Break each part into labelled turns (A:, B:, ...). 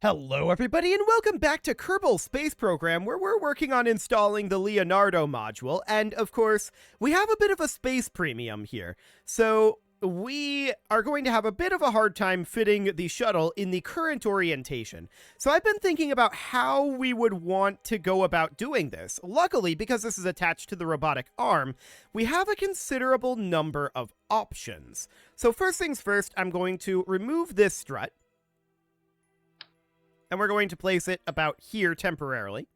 A: Hello everybody and welcome back to Kerbal Space Program, where we're working on installing the Leonardo module, and of course we have a bit of a space premium here. So we are going to have a bit of a hard time fitting the shuttle in the current orientation. So I've been thinking about how we would want to go about doing this. Luckily, because this is attached to the robotic arm, we have a considerable number of options. So first things first, I'm going to remove this strut. And we're going to place it about here temporarily.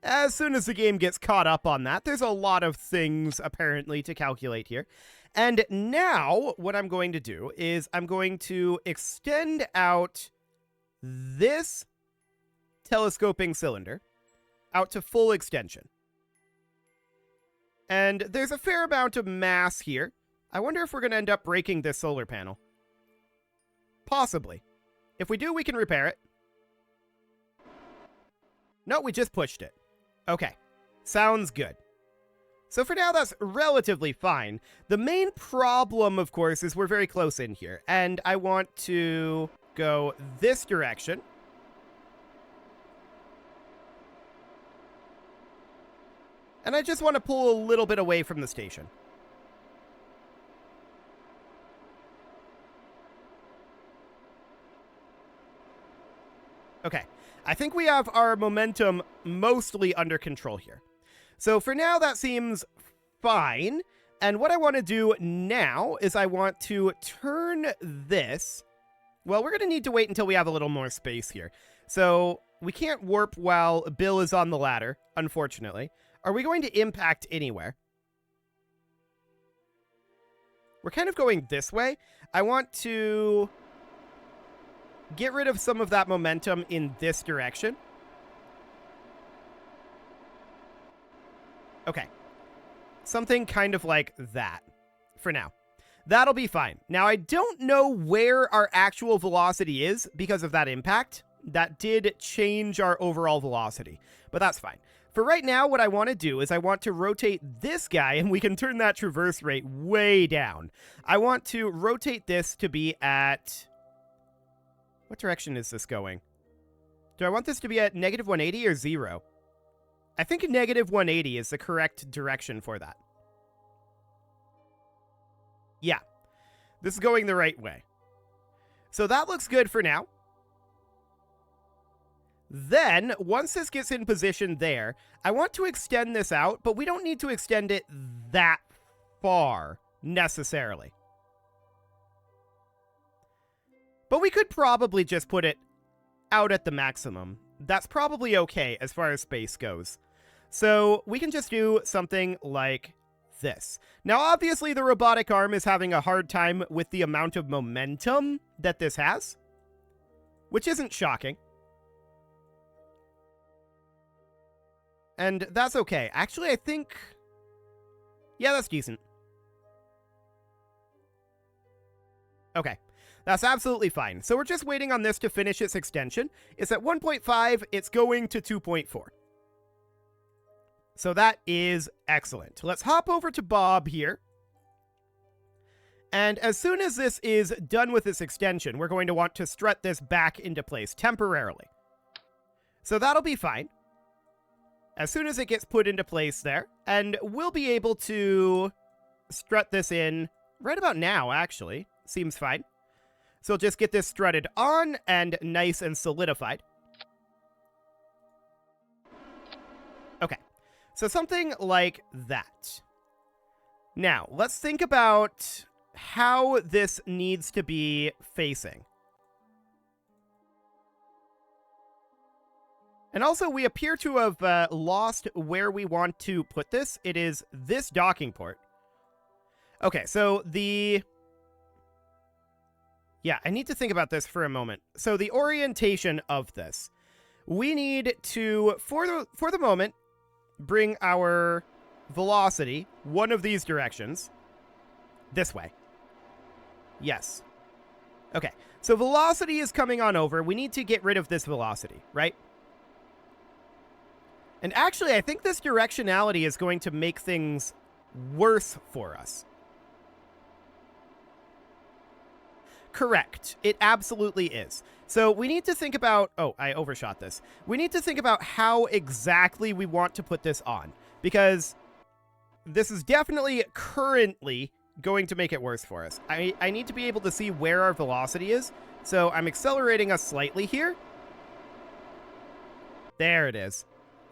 A: As soon as the game gets caught up on that, there's a lot of things apparently to calculate here. And now what I'm going to do is I'm going to extend out this telescoping cylinder out to full extension. And there's a fair amount of mass here. I wonder if we're going to end up breaking this solar panel. Possibly. If we do, we can repair it. No, we just pushed it. Okay. Sounds good. So for now, that's relatively fine. The main problem, of course, is we're very close in here. And I want to go this direction. And I just want to pull a little bit away from the station. Okay. I think we have our momentum mostly under control here. So for now, that seems fine. And what I want to do now is I want to turn this. Well, we're going to need to wait until we have a little more space here. So we can't warp while Bill is on the ladder, unfortunately. Are we going to impact anywhere? We're kind of going this way. I want to get rid of some of that momentum in this direction. Okay. Something kind of like that for now. That'll be fine. Now, I don't know where our actual velocity is because of that impact. That did change our overall velocity, but that's fine. For right now, what I want to do is I want to rotate this guy, and we can turn that traverse rate way down. I want to rotate this to be at... What direction is this going? Do I want this to be at negative 180 or 0? I think negative 180 is the correct direction for that. Yeah. This is going the right way. So that looks good for now. Then, once this gets in position there, I want to extend this out, but we don't need to extend it that far, necessarily. But we could probably just put it out at the maximum. That's probably okay as far as space goes. So we can just do something like this. Now, obviously, the robotic arm is having a hard time with the amount of momentum that this has, which isn't shocking. And that's okay. Actually, I think... Yeah, that's decent. Okay. That's absolutely fine. So we're just waiting on this to finish its extension. It's at 1.5. It's going to 2.4. So that is excellent. Let's hop over to Bob here. And as soon as this is done with its extension, we're going to want to strut this back into place temporarily. So that'll be fine. As soon as it gets put into place there, and we'll be able to strut this in right about now, actually. Seems fine. So just get this strutted on and nice and solidified. Okay, so something like that. Now, let's think about how this needs to be facing. And also, we appear to have lost where we want to put this. It is this docking port. Okay, so the... Yeah, I need to think about this for a moment. So the orientation of this. We need to, for the moment, bring our velocity one of these directions. This way. Yes. Okay, so velocity is coming on over. We need to get rid of this velocity, right? And actually, I think this directionality is going to make things worse for us. Correct. It absolutely is. So we need to think about... Oh, I overshot this. We need to think about how exactly we want to put this on. Because this is definitely currently going to make it worse for us. I need to be able to see where our velocity is. So I'm accelerating us slightly here. There it is.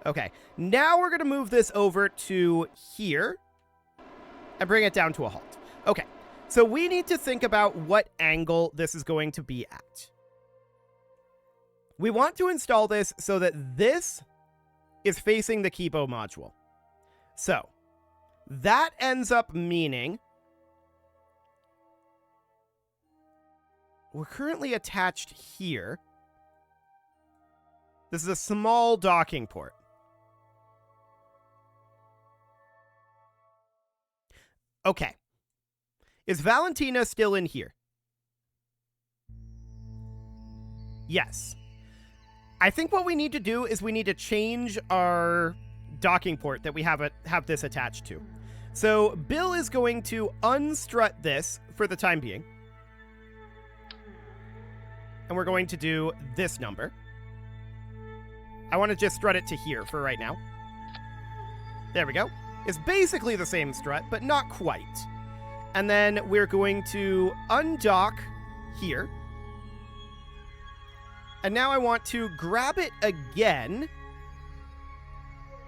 A: Okay, now we're going to move this over to here and bring it down to a halt. Okay, so we need to think about what angle this is going to be at. We want to install this so that this is facing the Kerbal module. So that ends up meaning we're currently attached here. This is a small docking port. Okay. Is Valentina still in here? Yes. I think what we need to do is we need to change our docking port that we have this attached to. So Bill is going to unstrut this for the time being. And we're going to do this number. I want to just strut it to here for right now. There we go. It's basically the same strut, but not quite. And then we're going to undock here. And now I want to grab it again.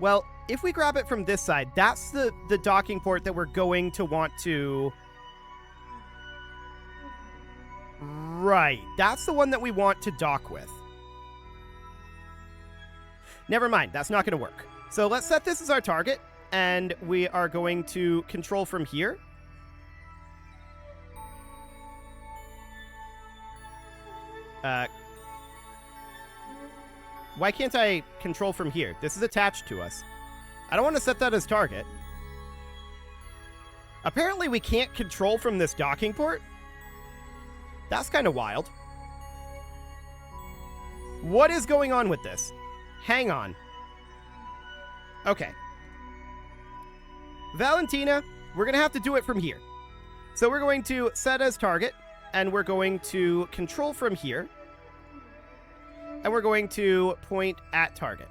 A: Well, if we grab it from this side, that's the docking port that we're going to want to... Right, that's the one that we want to dock with. Never mind, that's not going to work. So let's set this as our target, and we are going to control from here. Why can't I control from here? This is attached to us. I don't want to set that as target. Apparently we can't control from this docking port. That's kind of wild. What is going on with this? Hang on. Okay. Valentina, we're going to have to do it from here. So we're going to set as target, and we're going to control from here. And we're going to point at target.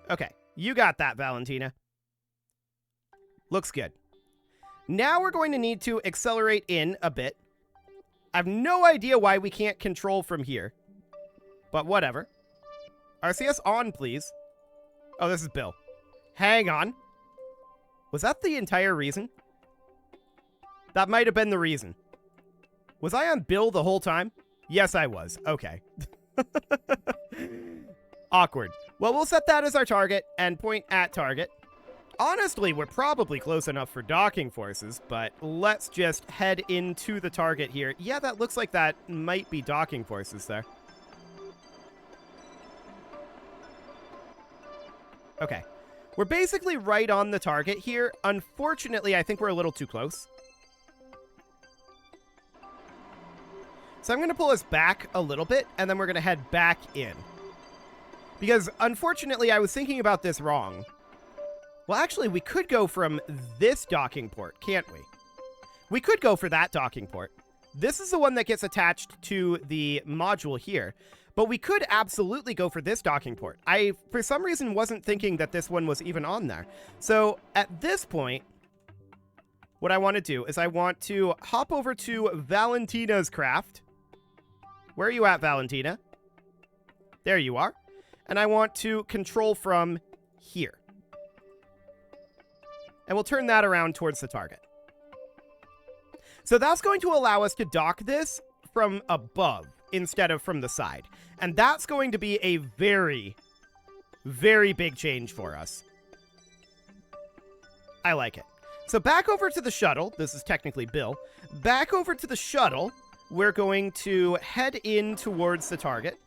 A: Okay, you got that, Valentina. Looks good. Now we're going to need to accelerate in a bit. I have no idea why we can't control from here. But whatever. RCS on, please. Oh, this is Bill. Hang on. Was that the entire reason? That might have been the reason. Was I on Bill the whole time? Yes, I was. Okay. Awkward. Well, we'll set that as our target and point at target. Honestly, we're probably close enough for docking forces, but let's just head into the target here. Yeah, that looks like that might be docking forces there. Okay. We're basically right on the target here. Unfortunately, I think we're a little too close. So I'm going to pull us back a little bit, and then we're going to head back in. Because, unfortunately, I was thinking about this wrong. Well, actually, we could go from this docking port, can't we? We could go for that docking port. This is the one that gets attached to the module here. But we could absolutely go for this docking port. I, for some reason, wasn't thinking that this one was even on there. So, at this point, what I want to do is I want to hop over to Valentina's craft. Where are you at, Valentina? There you are. And I want to control from here. And we'll turn that around towards the target. So that's going to allow us to dock this from above instead of from the side. And that's going to be a very, very big change for us. I like it. So back over to the shuttle. This is technically Bill. Back over to the shuttle. We're going to head in towards the target.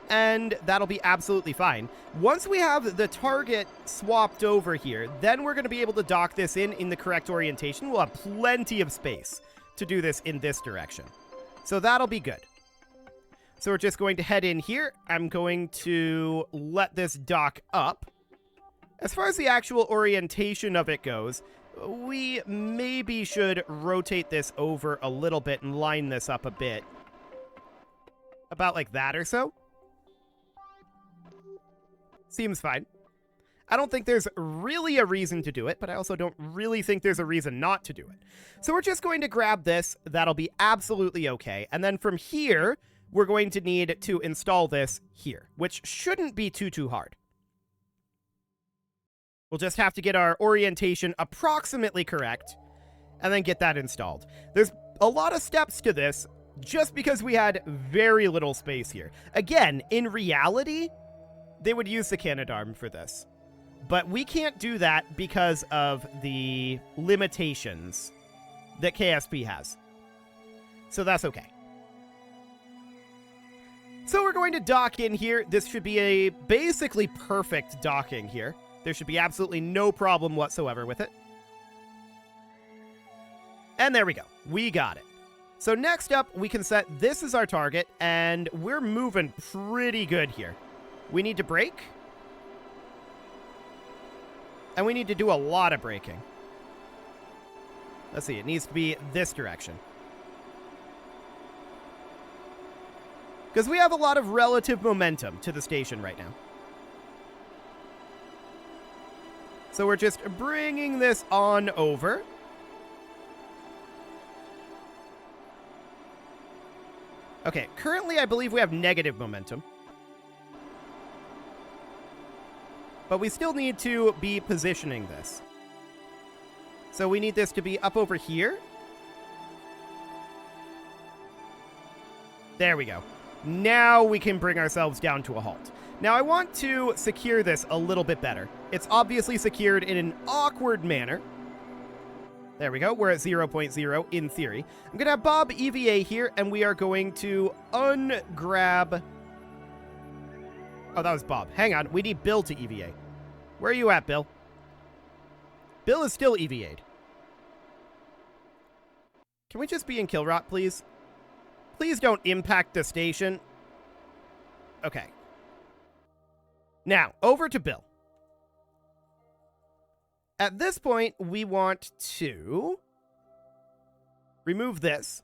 A: And that'll be absolutely fine. Once we have the target swapped over here, then we're going to be able to dock this in the correct orientation. We'll have plenty of space to do this in this direction. So that'll be good. So we're just going to head in here. I'm going to let this dock up. As far as the actual orientation of it goes, we maybe should rotate this over a little bit and line this up a bit. About like that or so. Seems fine. I don't think there's really a reason to do it, but I also don't really think there's a reason not to do it. So we're just going to grab this. That'll be absolutely okay. And then from here, we're going to need to install this here, which shouldn't be too hard. We'll just have to get our orientation approximately correct and then get that installed. There's a lot of steps to this just because we had very little space here. Again, in reality, they would use the Canadarm for this. But we can't do that because of the limitations that KSP has. So that's okay. So we're going to dock in here. This should be a basically perfect docking here. There should be absolutely no problem whatsoever with it. And there we go. We got it. So next up, we can set this as our target, and we're moving pretty good here. We need to brake. And we need to do a lot of braking. Let's see, it needs to be this direction. Because we have a lot of relative momentum to the station right now. So we're just bringing this on over. Okay, currently I believe we have negative momentum. But we still need to be positioning this. So we need this to be up over here. There we go. Now we can bring ourselves down to a halt. Now I want to secure this a little bit better. It's obviously secured in an awkward manner. There we go. We're at 0.0 in theory. I'm going to have Bob EVA here, and we are going to ungrab... Oh, that was Bob. Hang on. We need Bill to EVA. Where are you at, Bill? Bill is still EVA'd. Can we just be in kill rot, please? Please don't impact the station. Okay. Now, over to Bill. At this point, we want to remove this.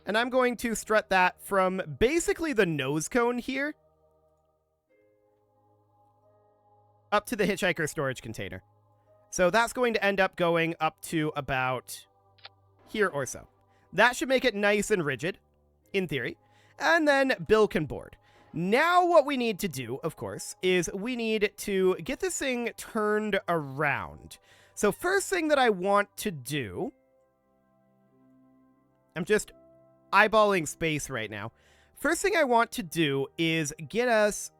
A: And I'm going to strut that from basically the nose cone here up to the hitchhiker storage container. So that's going to end up going up to about here or so. That should make it nice and rigid, in theory. And then Bill can board. Now what we need to do, of course, is we need to get this thing turned around. So first thing that I want to do... I'm just eyeballing space right now. First thing I want to do is get us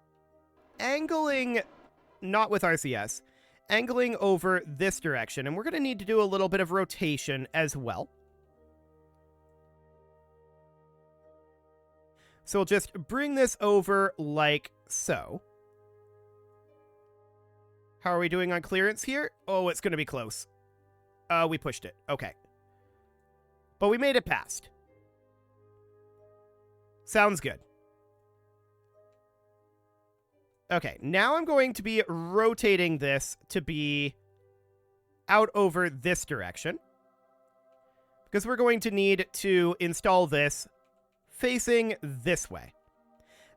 A: angling... Not with RCS. Angling over this direction. And we're going to need to do a little bit of rotation as well. So we'll just bring this over like so. How are we doing on clearance here? Oh, it's going to be close. We pushed it. Okay. But we made it past. Sounds good. Okay, now I'm going to be rotating this to be out over this direction. Because we're going to need to install this facing this way.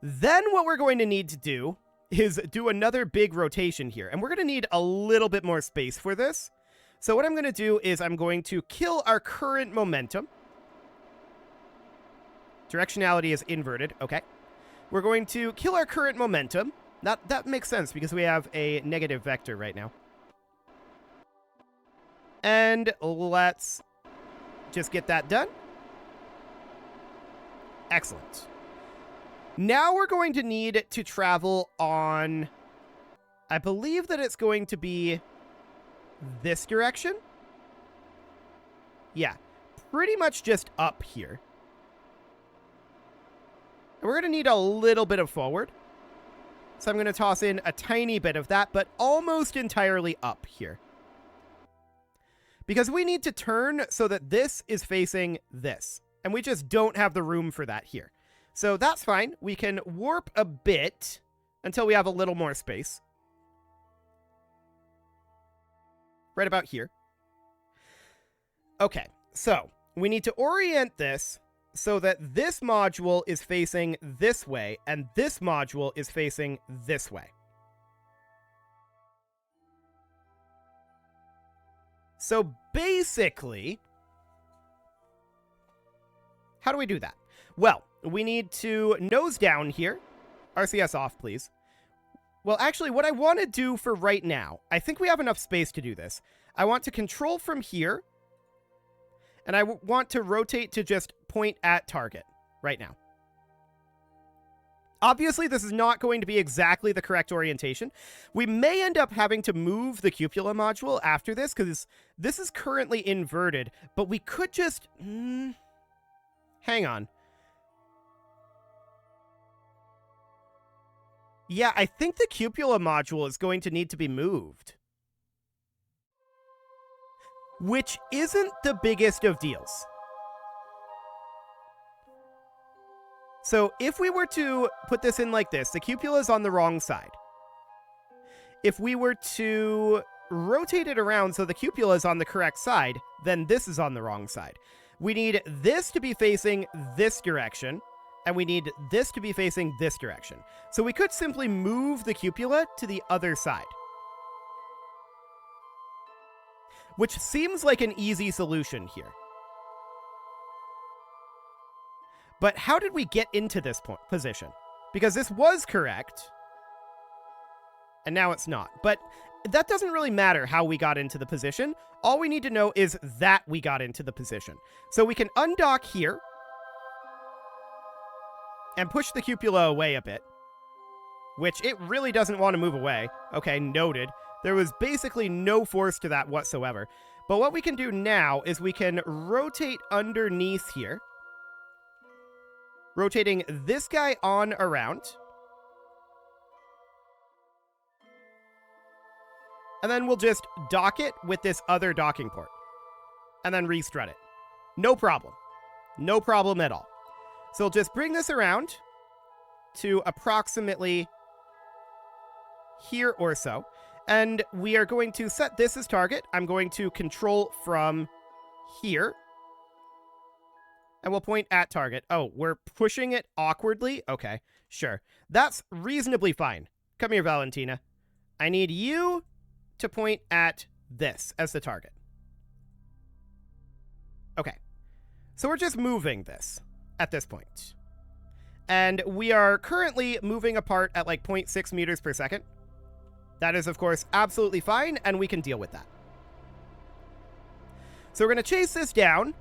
A: Then what we're going to need to do is do another big rotation here. And we're going to need a little bit more space for this. So what I'm going to do is I'm going to kill our current momentum. Directionality is inverted. Okay. We're going to kill our current momentum. That makes sense because we have a negative vector right now. And let's just get that done. Excellent. Now we're going to need to travel on... I believe that it's going to be this direction. Yeah, pretty much just up here. And we're going to need a little bit of forward. So I'm going to toss in a tiny bit of that, but almost entirely up here. Because we need to turn so that this is facing this. And we just don't have the room for that here. So that's fine. We can warp a bit until we have a little more space. right about here. Okay, so we need to orient this so that this module is facing this way and this module is facing this way. So basically, how do we do that? Well, we need to nose down here. RCS off, please. Well, actually, what I want to do for right now, I think we have enough space to do this. I want to control from here, and I want to rotate to just point at target right now. Obviously, this is not going to be exactly the correct orientation. We may end up having to move the cupola module after this, because this is currently inverted, but we could just... hang on. Yeah, I think the cupola module is going to need to be moved. Which isn't the biggest of deals. So if we were to put this in like this, the cupola is on the wrong side. If we were to rotate it around so the cupola is on the correct side, then this is on the wrong side. We need this to be facing this direction, and we need this to be facing this direction. So we could simply move the cupola to the other side. Which seems like an easy solution here. But how did we get into this position? Because this was correct, and now it's not. But that doesn't really matter how we got into the position. All we need to know is that we got into the position. So we can undock here and push the cupola away a bit, which it really doesn't want to move away. Okay, noted. There was basically no force to that whatsoever. But what we can do now is we can rotate underneath here, rotating this guy on around. And then we'll just dock it with this other docking port. And then restrut it. No problem. No problem at all. So we'll just bring this around to approximately here or so. And we are going to set this as target. I'm going to control from here. And we'll point at target. Oh, we're pushing it awkwardly? Okay, sure. That's reasonably fine. Come here, Valentina. I need you to point at this as the target. Okay. So we're just moving this at this point. And we are currently moving apart at like 0.6 meters per second. That is, of course, absolutely fine, and we can deal with that. So we're going to chase this down.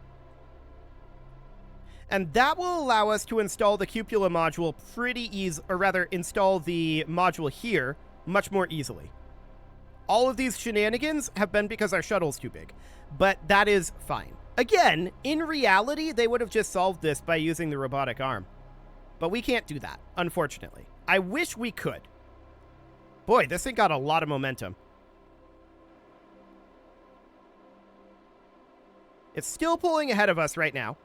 A: And that will allow us to install the cupola module pretty easy, or rather, install the module here much more easily. All of these shenanigans have been because our shuttle's too big, but that is fine. Again, in reality, they would have just solved this by using the robotic arm. But we can't do that, unfortunately. I wish we could. Boy, this thing got a lot of momentum. It's still pulling ahead of us right now,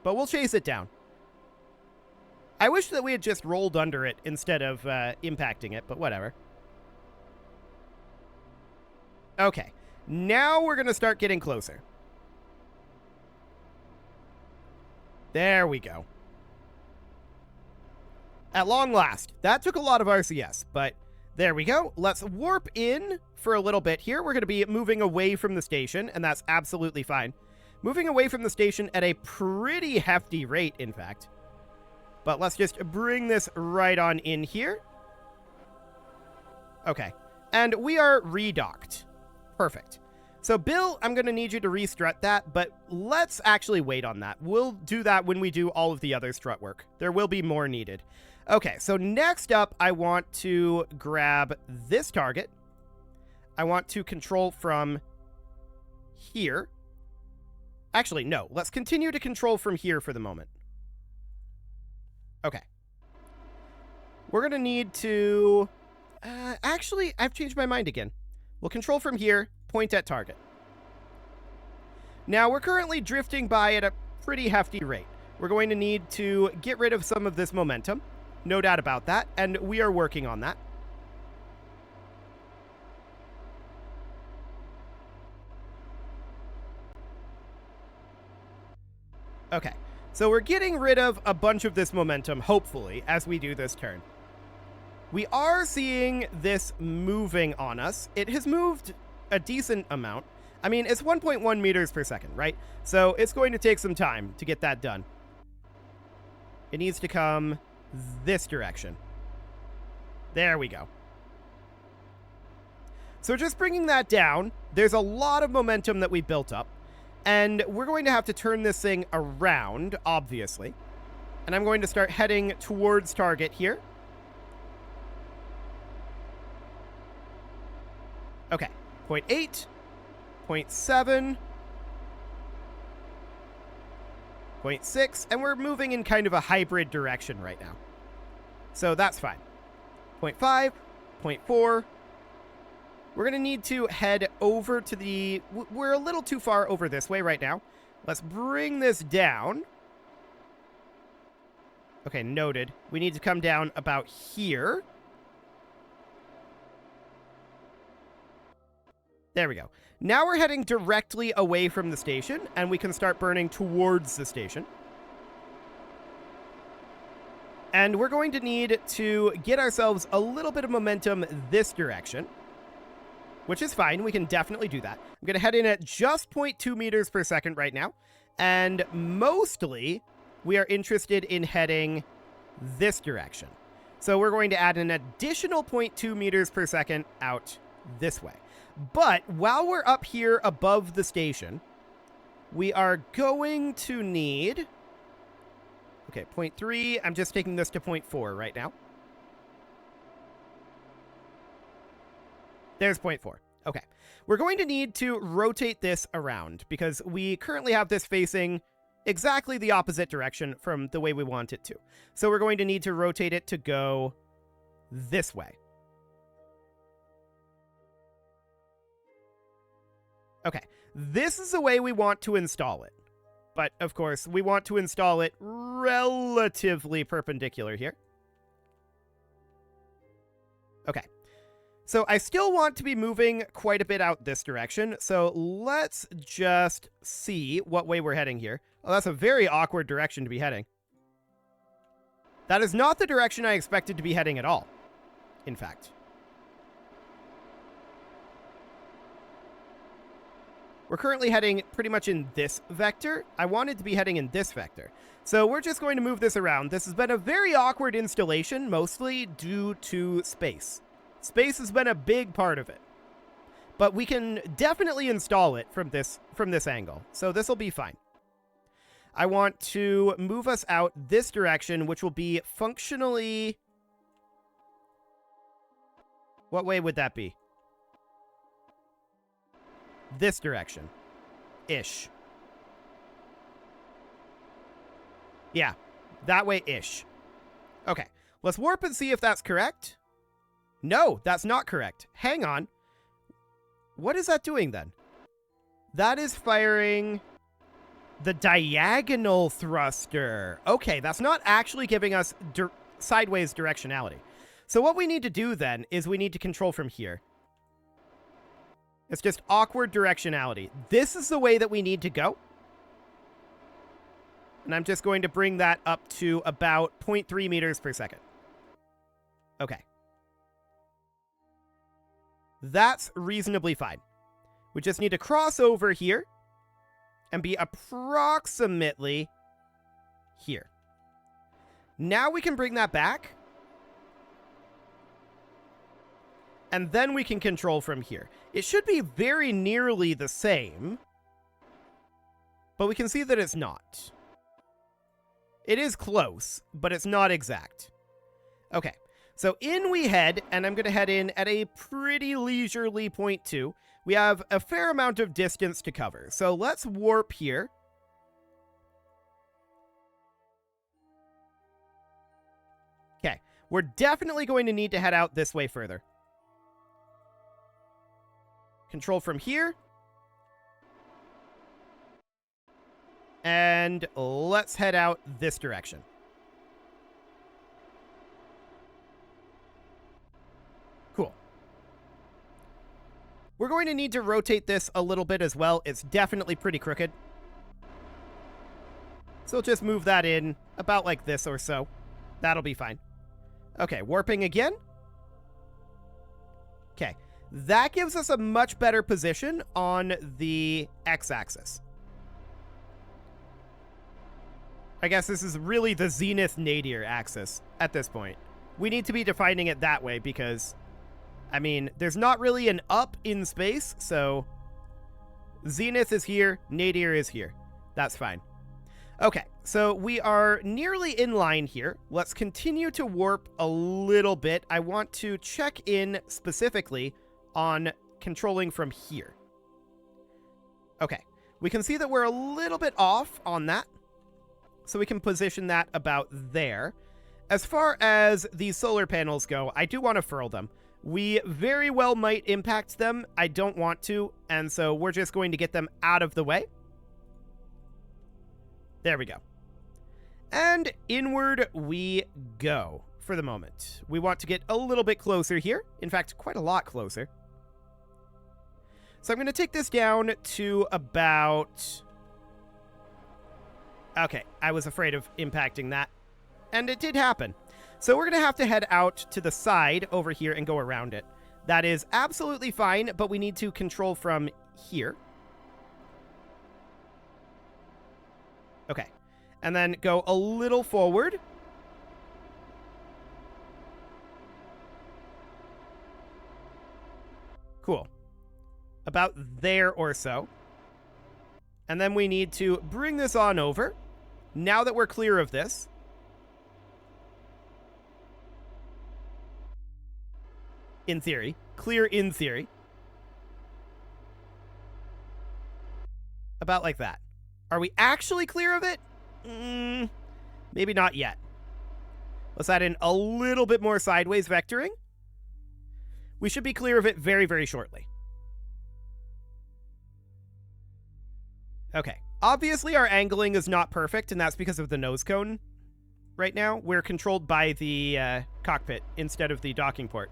A: but we'll chase it down. I wish that we had just rolled under it instead of impacting it, but whatever. Okay, now we're going to start getting closer. There we go. At long last. That took a lot of RCS, but there we go. Let's warp in for a little bit here. We're going to be moving away from the station, and that's absolutely fine. Moving away from the station at a pretty hefty rate, in fact. But let's just bring this right on in here. Okay. And we are redocked. Perfect. So, Bill, I'm going to need you to restrut that, but let's actually wait on that. We'll do that when we do all of the other strut work. There will be more needed. Okay, so next up, I want to grab this target. I want to control from here. Actually, no. Let's continue to control from here for the moment. Okay. We're going to need to... actually, I've changed my mind again. We'll control from here, point at target. Now, we're currently drifting by at a pretty hefty rate. We're going to need to get rid of some of this momentum. No doubt about that, and we are working on that. Okay, so we're getting rid of a bunch of this momentum, hopefully, as we do this turn. We are seeing this moving on us. It has moved a decent amount. I mean, it's 1.1 meters per second, right? So it's going to take some time to get that done. It needs to come this direction. There we go. So just bringing that down, there's a lot of momentum that we built up. And we're going to have to turn this thing around, obviously. And I'm going to start heading towards target here. Okay, 0.8, 0.7, 0.6, and we're moving in kind of a hybrid direction right now. So that's fine. 0.5, 0.4. We're going to need to head over to the... We're a little too far over this way right now. Let's bring this down. Okay, noted. We need to come down about here. There we go. Now we're heading directly away from the station, and we can start burning towards the station. And we're going to need to get ourselves a little bit of momentum this direction, which is fine. We can definitely do that. I'm going to head in at just 0.2 meters per second right now, and mostly we are interested in heading this direction. So we're going to add an additional 0.2 meters per second out this way. But while we're up here above the station, we are going to need... Okay, 0.3. I'm just taking this to 0.4 right now. There's 0.4. Okay. We're going to need to rotate this around because we currently have this facing exactly the opposite direction from the way we want it to. So we're going to need to rotate it to go this way. Okay, this is the way we want to install it. But, of course, we want to install it relatively perpendicular here. Okay. So I still want to be moving quite a bit out this direction. So let's just see what way we're heading here. Oh, that's a very awkward direction to be heading. That is not the direction I expected to be heading at all, in fact. We're currently heading pretty much in this vector. I wanted to be heading in this vector. So we're just going to move this around. This has been a very awkward installation, mostly due to space. Space has been a big part of it. But we can definitely install it from this angle. So this will be fine. I want to move us out this direction, which will be functionally... What way would that be? This direction. Ish. Yeah, that way-ish. Okay, let's warp and see if that's correct. No, that's not correct. Hang on. What is that doing then? That is firing the diagonal thruster. Okay, that's not actually giving us sideways directionality. So what we need to do then is we need to control from here. It's just awkward directionality. This is the way that we need to go. And I'm just going to bring that up to about 0.3 meters per second. Okay. That's reasonably fine. We just need to cross over here and be approximately here. Now we can bring that back. And then we can control from here. It should be very nearly the same, but we can see that it's not. It is close, but it's not exact. Okay, so in we head, and I'm going to head in at a pretty leisurely 0.2. We have a fair amount of distance to cover, so let's warp here. Okay, we're definitely going to need to head out this way further. Control from here. And let's head out this direction. Cool. We're going to need to rotate this a little bit as well. It's definitely pretty crooked. So we'll just move that in about like this or so. That'll be fine. Okay, warping again. Okay, that gives us a much better position on the x-axis. I guess this is really the zenith nadir axis at this point. We need to be defining it that way because, I mean, there's not really an up in space, so zenith is here, nadir is here. That's fine. Okay, so we are nearly in line here. Let's continue to warp a little bit. I want to check in specifically on controlling from here. Okay, we can see that we're a little bit off on that. So we can position that about there. As far as these solar panels go, I do want to furl them. We very well might impact them. I don't want to, and so we're just going to get them out of the way. There we go. And inward we go for the moment. We want to get a little bit closer here. In fact, quite a lot closer. So I'm going to take this down to about... Okay, I was afraid of impacting that. And it did happen. So we're going to have to head out to the side over here and go around it. That is absolutely fine, but we need to control from here. Okay. And then go a little forward. Cool. About there or so. And then we need to bring this on over. Now that we're clear of this. In theory. Clear in theory. About like that. Are we actually clear of it? Maybe not yet. Let's add in a little bit more sideways vectoring. We should be clear of it very, very shortly. Okay. Obviously, our angling is not perfect, and that's because of the nose cone right now. We're controlled by the cockpit instead of the docking port.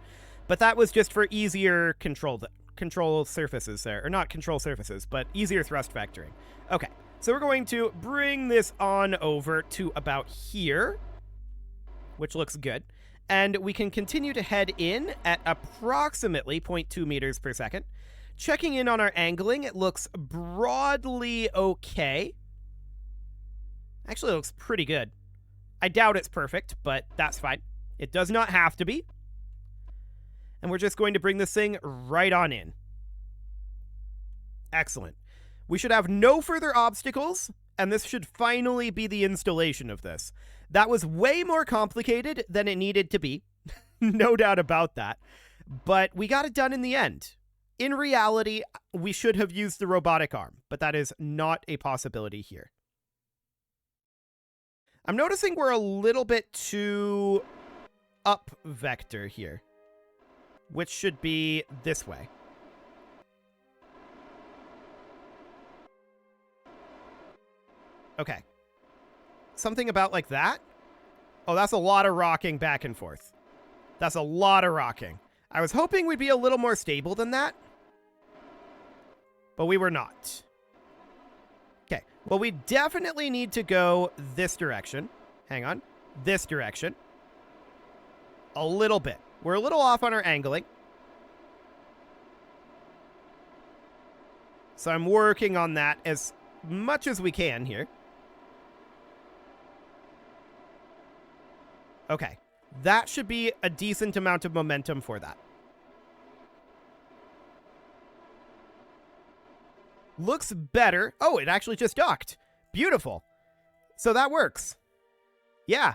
A: But that was just for easier control surfaces there. Or not control surfaces, but easier thrust vectoring. Okay. So we're going to bring this on over to about here, which looks good. And we can continue to head in at approximately 0.2 meters per second. Checking in on our angling, it looks broadly okay. Actually, it looks pretty good. I doubt it's perfect, but that's fine. It does not have to be. And we're just going to bring this thing right on in. Excellent. We should have no further obstacles, and this should finally be the installation of this. That was way more complicated than it needed to be. No doubt about that. But we got it done in the end. In reality, we should have used the robotic arm, but that is not a possibility here. I'm noticing we're a little bit too up vector here, which should be this way. Okay. Something about like that? Oh, that's a lot of rocking back and forth. That's a lot of rocking. I was hoping we'd be a little more stable than that. But we were not. Okay. Well, we definitely need to go this direction. Hang on. This direction. A little bit. We're a little off on our angling. So I'm working on that as much as we can here. Okay. That should be a decent amount of momentum for that. Looks better. Oh, it actually just docked. Beautiful. So that works. Yeah.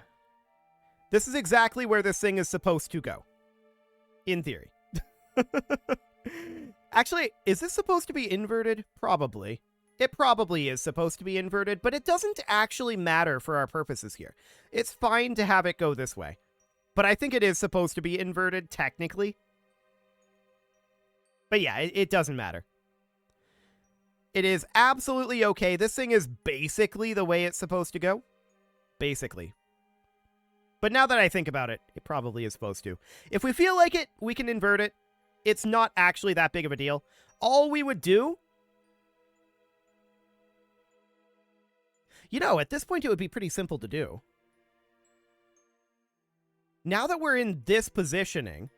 A: This is exactly where this thing is supposed to go. In theory. Actually, is this supposed to be inverted? Probably. It probably is supposed to be inverted, but it doesn't actually matter for our purposes here. It's fine to have it go this way. But I think it is supposed to be inverted, technically. But yeah, it doesn't matter. It is absolutely okay. This thing is basically the way it's supposed to go. Basically. But now that I think about it, it probably is supposed to. If we feel like it, we can invert it. It's not actually that big of a deal. All we would do... You know, at this point, it would be pretty simple to do. Now that we're in this positioning,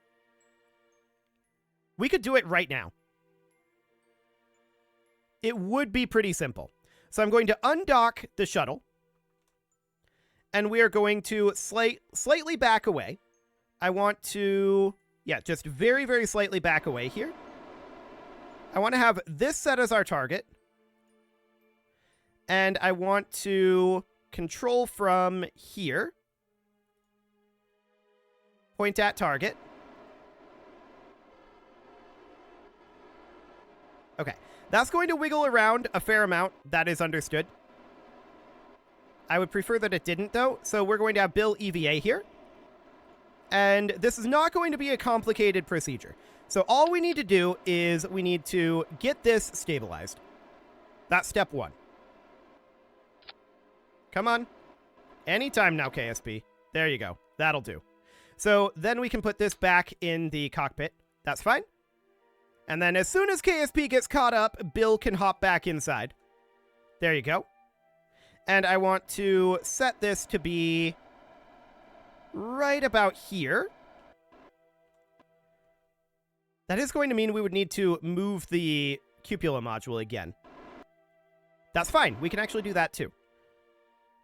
A: we could do it right now. It would be pretty simple. So I'm going to undock the shuttle. And we are going to slightly back away. I want to, yeah, just very, very slightly back away here. I want to have this set as our target. And I want to control from here. Point at target. Okay. That's going to wiggle around a fair amount. That is understood. I would prefer that it didn't, though. So we're going to have Bill EVA here. And this is not going to be a complicated procedure. So all we need to do is we need to get this stabilized. That's step one. Come on. Anytime now, KSP. There you go. That'll do. So then we can put this back in the cockpit. That's fine. And then as soon as KSP gets caught up, Bill can hop back inside. There you go. And I want to set this to be right about here. That is going to mean we would need to move the cupola module again. That's fine. We can actually do that too.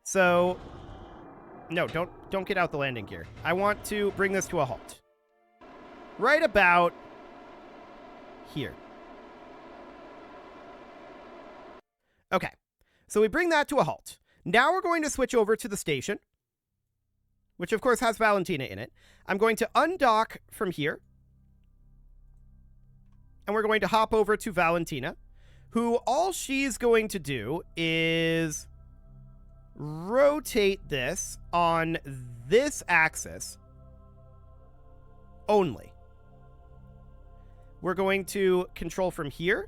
A: So, no, don't get out the landing gear. I want to bring this to a halt. Right about here. Okay. So we bring that to a halt. Now we're going to switch over to the station, which of course has Valentina in it. I'm going to undock from here. And we're going to hop over to Valentina, who all she's going to do is rotate this on this axis only. We're going to control from here.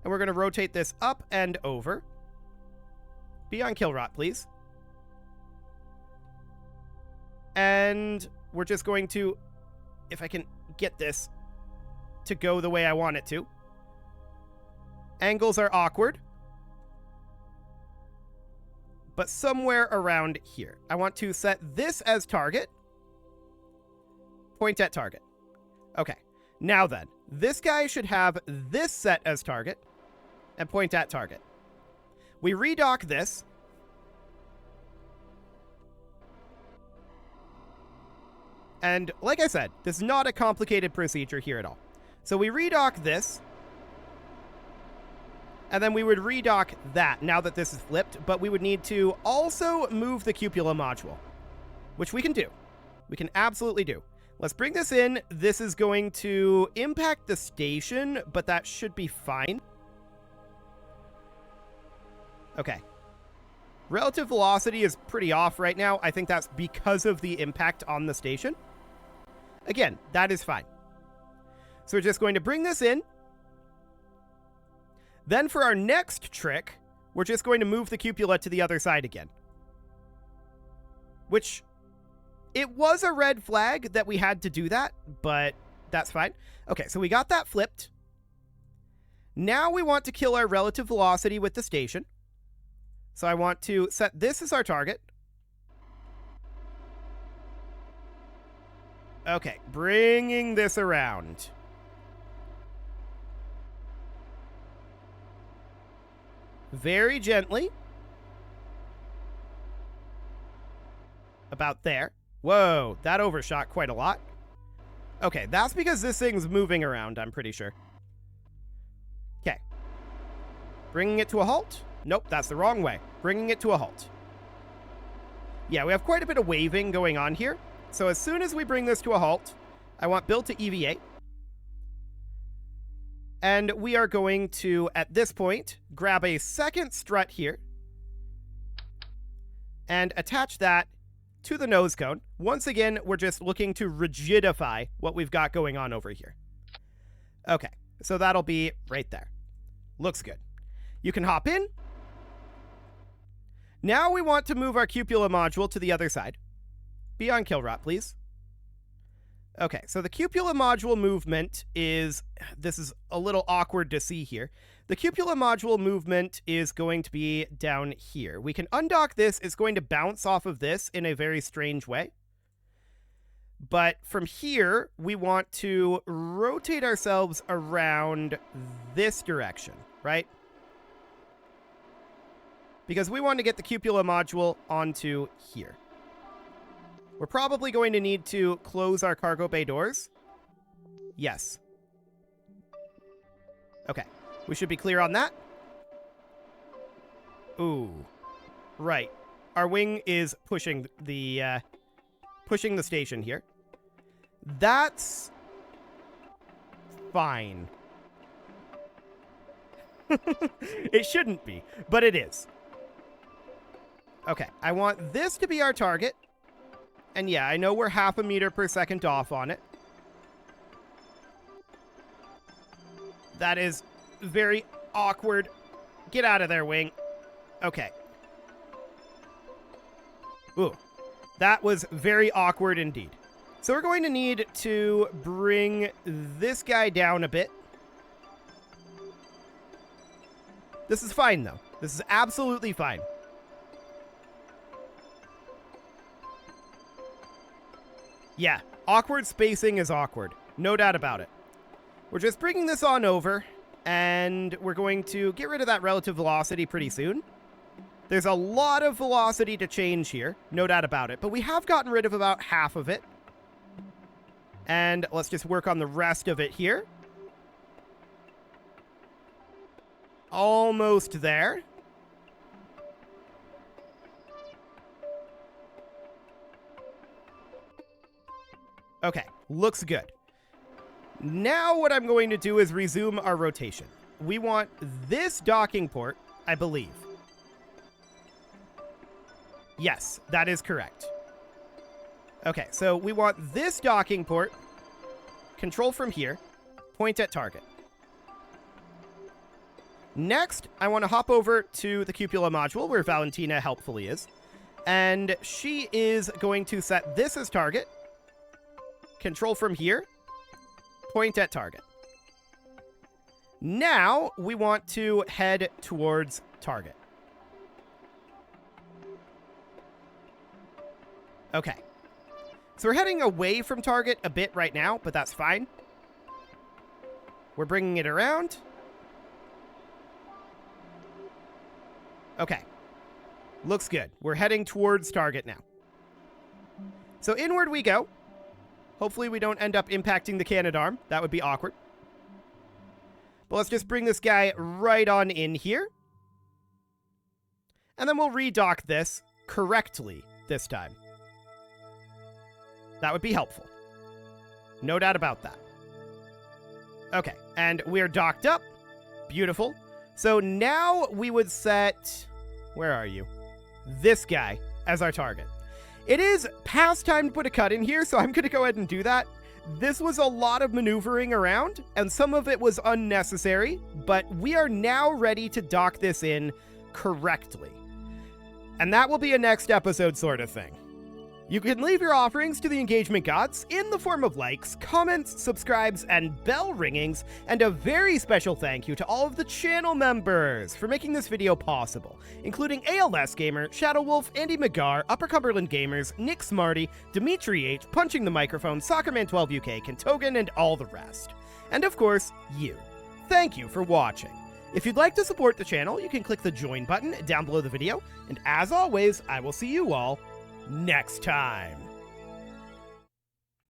A: And we're going to rotate this up and over. Be on kill rot, please. And we're just going to, if I can get this to go the way I want it to. Angles are awkward. But somewhere around here. I want to set this as target. Point at target. Okay. Now then, this guy should have this set as target. And point at target. We redock this. And like I said, this is not a complicated procedure here at all. So we redock this. And then we would redock that now that this is flipped. But we would need to also move the cupola module, which we can do. We can absolutely do. Let's bring this in. This is going to impact the station, but that should be fine. Okay. Relative velocity is pretty off right now. I think that's because of the impact on the station. Again, that is fine. So we're just going to bring this in. Then for our next trick, we're just going to move the cupola to the other side again. Which, it was a red flag that we had to do that, but that's fine. Okay, so we got that flipped. Now we want to kill our relative velocity with the station. So I want to set this as our target. Okay, bringing this around. Very gently. About there. Whoa, that overshot quite a lot. Okay, that's because this thing's moving around, I'm pretty sure. Okay. Bringing it to a halt. Nope, that's the wrong way. Bringing it to a halt. Yeah, we have quite a bit of waving going on here. So as soon as we bring this to a halt, I want Bill to EVA. And we are going to, at this point, grab a second strut here. And attach that to the nose cone. Once again, we're just looking to rigidify what we've got going on over here. Okay, so that'll be right there. Looks good. You can hop in. Now we want to move our cupola module to the other side. Be on kill rot, please. Okay, so the cupola module movement is, this is a little awkward to see here. The cupola module movement is going to be down here. We can undock this. It's going to bounce off of this in a very strange way. But from here, we want to rotate ourselves around this direction, right? Because we want to get the cupola module onto here. We're probably going to need to close our cargo bay doors. Yes. Okay. We should be clear on that. Ooh. Right. Our wing is pushing the station here. That's fine. It shouldn't be, but it is. Okay. I want this to be our target. And yeah, I know we're 0.5 meters per second off on it. That is very awkward. Get out of there, wing. Okay. Ooh. That was very awkward indeed. So we're going to need to bring this guy down a bit. This is fine, though. This is absolutely fine. Yeah, awkward spacing is awkward. No doubt about it. We're just bringing this on over, and we're going to get rid of that relative velocity pretty soon. There's a lot of velocity to change here, no doubt about it, but we have gotten rid of about half of it. And let's just work on the rest of it here. Almost there. Okay, looks good. Now what I'm going to do is resume our rotation. We want this docking port, I believe. Yes, that is correct. Okay, so we want this docking port. Control from here. Point at target. Next, I want to hop over to the cupola module where Valentina helpfully is. And she is going to set this as target. Control from here. Point at target. Now, we want to head towards target. Okay. So we're heading away from target a bit right now, but that's fine. We're bringing it around. Okay. Looks good. We're heading towards target now. So inward we go. Hopefully we don't end up impacting the Canadarm. That would be awkward. But let's just bring this guy right on in here. And then we'll redock this correctly this time. That would be helpful. No doubt about that. Okay, and we're docked up. Beautiful. So now we would set... Where are you? This guy as our target. It is past time to put a cut in here, so I'm going to go ahead and do that. This was a lot of maneuvering around, and some of it was unnecessary, but we are now ready to dock this in correctly. And that will be a next episode sort of thing. You can leave your offerings to the engagement gods in the form of likes, comments, subscribes, and bell ringings, and a very special thank you to all of the channel members for making this video possible, including ALS Gamer, Shadow Wolf, Andy McGar, Upper Cumberland Gamers, Nick Smarty, Dimitri H, Punching the Microphone, Soccerman12 UK, Kentogan, and all the rest. And of course, you. Thank you for watching. If you'd like to support the channel, you can click the join button down below the video, and as always, I will see you all next time.